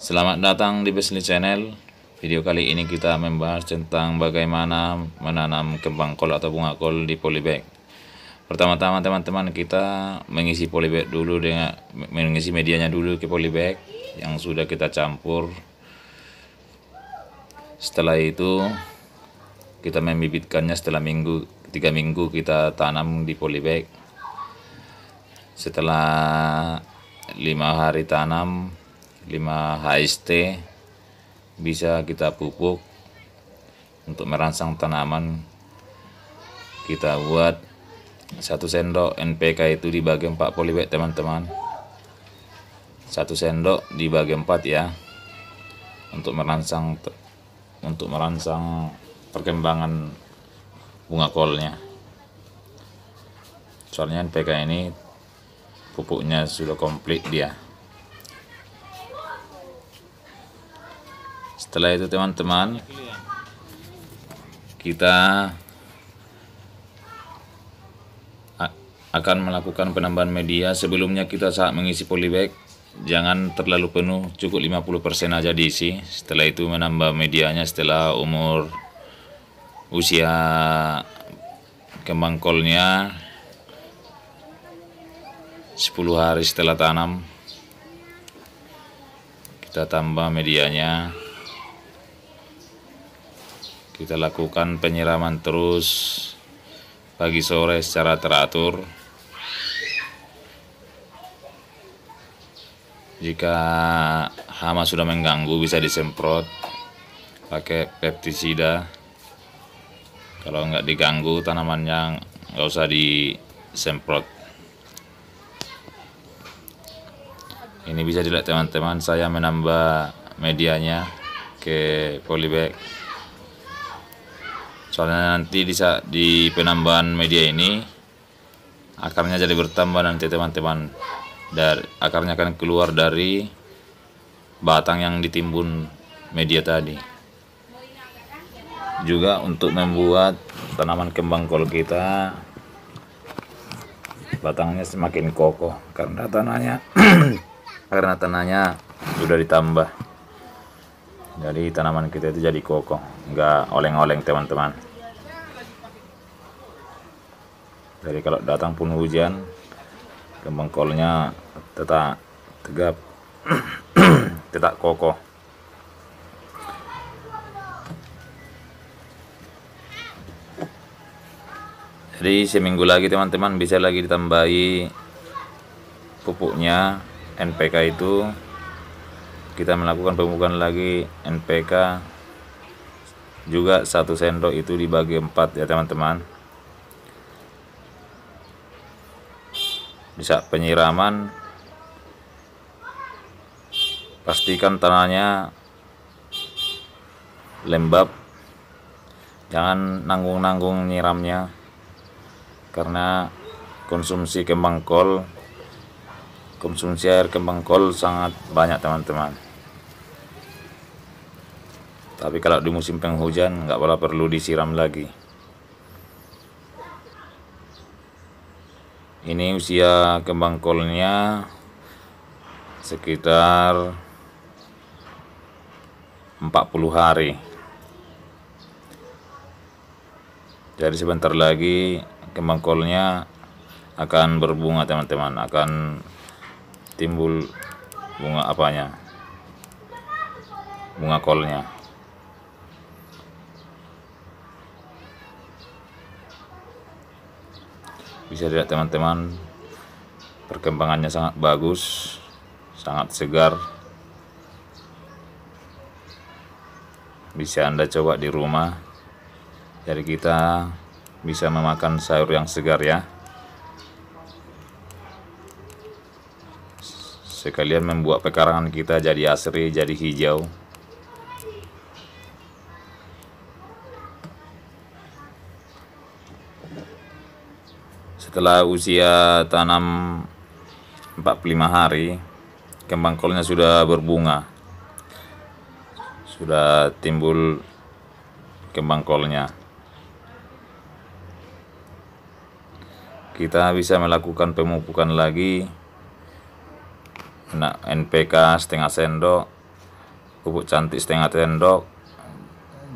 Selamat datang di Besli Channel. Video kali ini kita membahas tentang bagaimana menanam kembang kol atau bunga kol di polybag. Pertama-tama teman-teman, kita mengisi polybag dulu dengan mengisi medianya dulu ke polybag yang sudah kita campur. Setelah itu kita membibitkannya setelah 3 minggu kita tanam di polybag. Setelah 5 hari tanam, 5 HST, bisa kita pupuk. Untuk merangsang tanaman kita buat 1 sendok NPK itu dibagi 4 polybag teman-teman. 1 sendok dibagi 4 ya, untuk merangsang perkembangan bunga kolnya. Soalnya NPK ini pupuknya sudah komplit dia. Setelah itu teman-teman, kita akan melakukan penambahan media. Sebelumnya kita saat mengisi polybag jangan terlalu penuh, cukup 50% aja diisi. Setelah itu menambah medianya setelah usia kembang kolnya 10 hari setelah tanam, kita tambah medianya. Kita lakukan penyiraman terus pagi sore secara teratur. Jika hama sudah mengganggu bisa disemprot pakai pestisida. Kalau nggak diganggu tanamannya nggak usah disemprot. Ini bisa dilihat teman-teman, saya menambah medianya ke polybag. Soalnya nanti di penambahan media ini akarnya jadi bertambah nanti teman-teman. Akarnya akan keluar dari batang yang ditimbun media tadi. Juga untuk membuat tanaman kembang kol kita batangnya semakin kokoh karena tanahnya sudah ditambah. Jadi tanaman kita itu jadi kokoh, nggak oleng-oleng teman-teman. Jadi kalau datang pun hujan, kembang kolnya tetap tegap, tetap kokoh. Jadi seminggu lagi teman-teman bisa lagi ditambahi pupuknya NPK itu. Kita melakukan pemupukan lagi NPK juga 1 sendok itu dibagi 4 ya teman-teman. Di saat penyiraman pastikan tanahnya lembab, jangan nanggung-nanggung nyiramnya karena konsumsi air kembang kol sangat banyak teman-teman. Tapi kalau di musim penghujan nggak perlu disiram lagi. Ini usia kembang kolnya sekitar 40 hari. Jadi sebentar lagi kembang kolnya akan berbunga teman-teman, akan timbul bunga kolnya. Bisa lihat teman-teman, perkembangannya sangat bagus, sangat segar. Bisa Anda coba di rumah. Jadi kita bisa memakan sayur yang segar ya. Sekalian membuat pekarangan kita jadi asri, jadi hijau. Setelah usia tanam 45 hari, kembang kolnya sudah berbunga. Sudah timbul kembang kolnya. Kita bisa melakukan pemupukan lagi NPK setengah sendok pupuk cantik setengah sendok,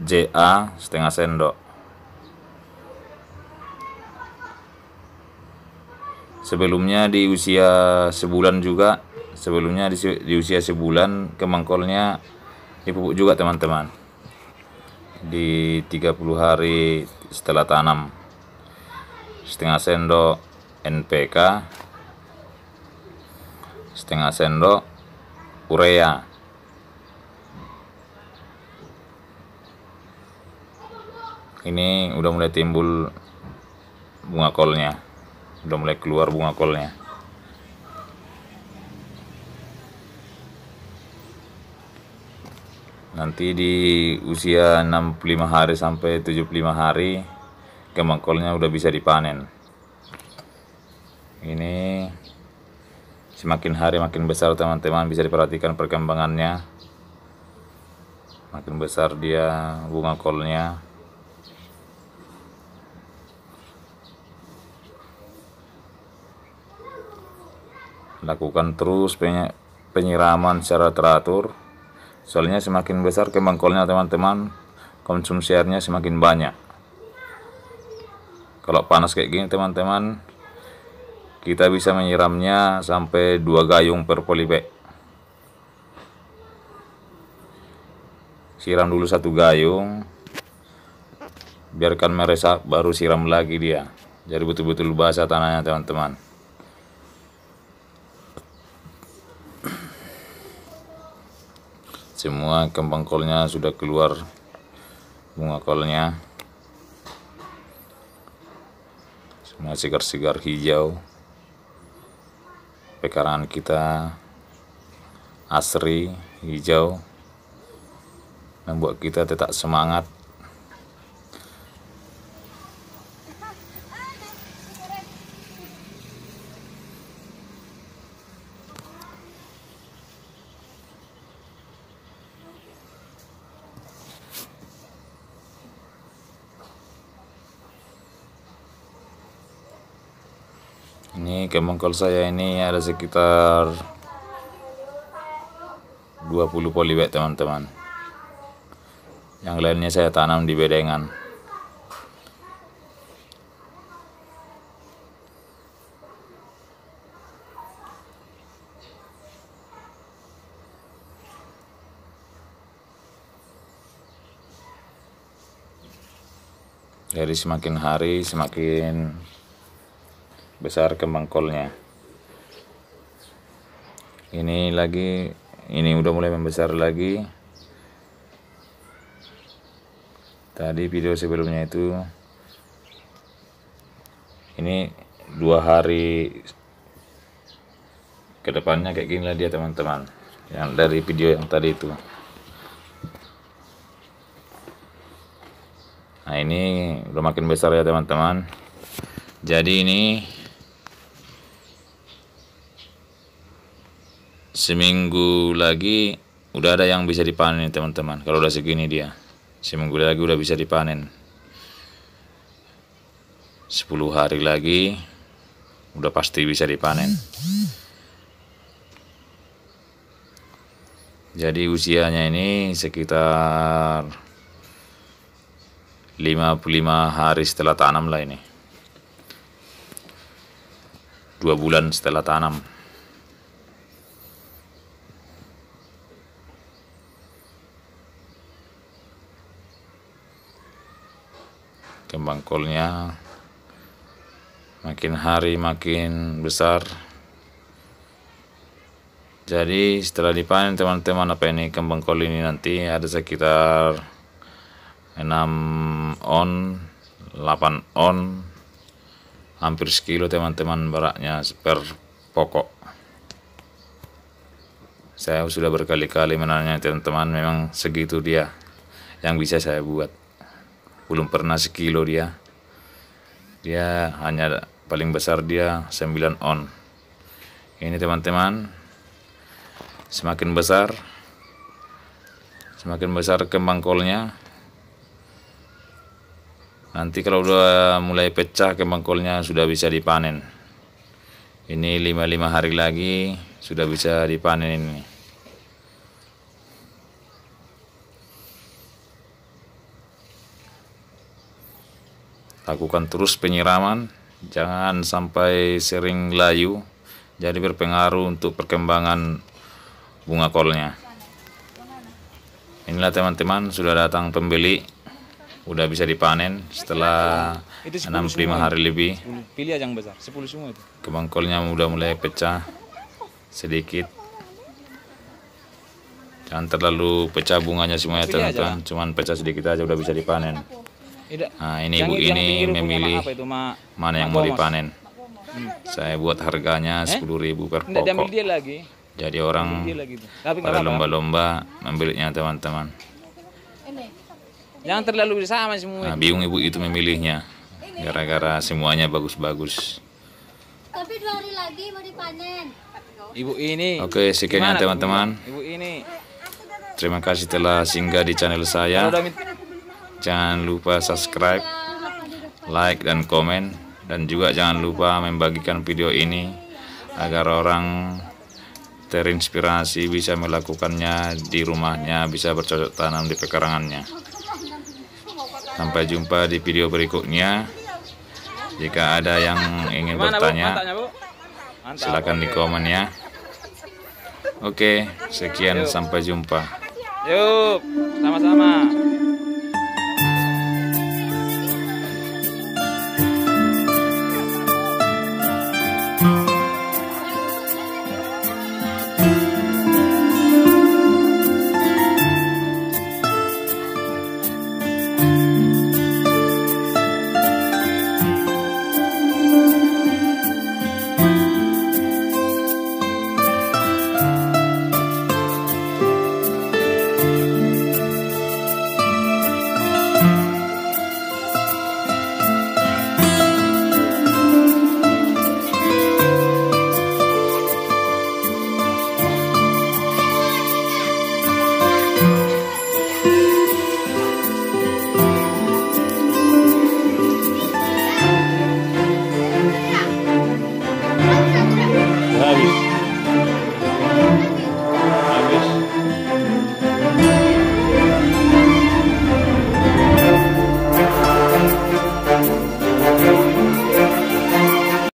JA setengah sendok. Sebelumnya di usia sebulan juga, sebelumnya di usia sebulan kembang kolnya dipupuk juga teman-teman, di 30 hari setelah tanam. Setengah sendok NPK, setengah sendok urea. Ini udah mulai timbul bunga kolnya, udah mulai keluar bunga kolnya. Nanti di usia 65 hari sampai 75 hari kembang kolnya udah bisa dipanen. Ini semakin hari makin besar teman-teman, bisa diperhatikan perkembangannya. Makin besar dia bunga kolnya. Lakukan terus penyiraman secara teratur, soalnya semakin besar kembang kolnya teman-teman, konsumsi airnya semakin banyak. Kalau panas kayak gini teman-teman, kita bisa menyiramnya sampai 2 gayung per polybag. Siram dulu 1 gayung, biarkan meresap, baru siram lagi dia, jadi betul-betul basah tanahnya teman-teman. Semua kembang kolnya sudah keluar bunga kolnya, semua segar-segar hijau. Pekarangan kita asri hijau, membuat kita tetap semangat. Ini kembang kol saya ini ada sekitar 20 polybag teman-teman. Yang lainnya saya tanam di bedengan. Jadi semakin hari semakin besar kembang kolnya. Ini udah mulai membesar lagi. Tadi video sebelumnya itu, ini 2 hari ke depannya kayak gini lah dia teman-teman, yang dari video yang tadi itu. Nah ini udah makin besar ya teman-teman. Jadi ini seminggu lagi udah ada yang bisa dipanen teman-teman. Kalau udah segini dia, seminggu lagi udah bisa dipanen. 10 hari lagi udah pasti bisa dipanen. Jadi usianya ini sekitar 55 hari setelah tanam lah ini. 2 bulan setelah tanam. Kembang kolnya makin hari makin besar. Jadi setelah dipanen teman-teman, apa ini kembang kol ini nanti ada sekitar 6 on, 8 on, hampir sekilo teman-teman beratnya per pokok. Saya sudah berkali-kali menanya teman-teman, memang segitu dia yang bisa saya buat. Belum pernah sekilo dia. Dia hanya paling besar dia 9 on. Ini teman-teman, semakin besar kembang kolnya. Nanti kalau udah mulai pecah kembang kolnya sudah bisa dipanen. Ini 55 hari lagi sudah bisa dipanen ini. Lakukan terus penyiraman, jangan sampai sering layu, jadi berpengaruh untuk perkembangan bunga kolnya. Inilah teman-teman, sudah datang pembeli, udah bisa dipanen setelah 65 hari lebih. Pilih aja yang besar, 10 semua itu. Kembang kolnya udah mulai pecah sedikit. Jangan terlalu pecah bunganya semuanya teman-teman, cuman pecah sedikit aja udah bisa dipanen. Nah, ini ibu ini memilih mana yang mau dipanen. Saya buat harganya 10.000 per pokok. Jadi orang pada lomba-lomba membelinya teman-teman. Jangan terlalu bersama semua. Nah, bingung ibu itu memilihnya, gara-gara semuanya bagus-bagus. Tapi 2 hari lagi mau dipanen. Ibu ini. Oke, sekian teman-teman. Ibu ini. Terima kasih telah singgah di channel saya. Jangan lupa subscribe, like, dan komen. Dan juga jangan lupa membagikan video ini agar orang terinspirasi bisa melakukannya di rumahnya, bisa bercocok tanam di pekarangannya. Sampai jumpa di video berikutnya. Jika ada yang ingin bertanya, silakan di komen ya. Oke, sekian, sampai jumpa. Yuk, sama-sama.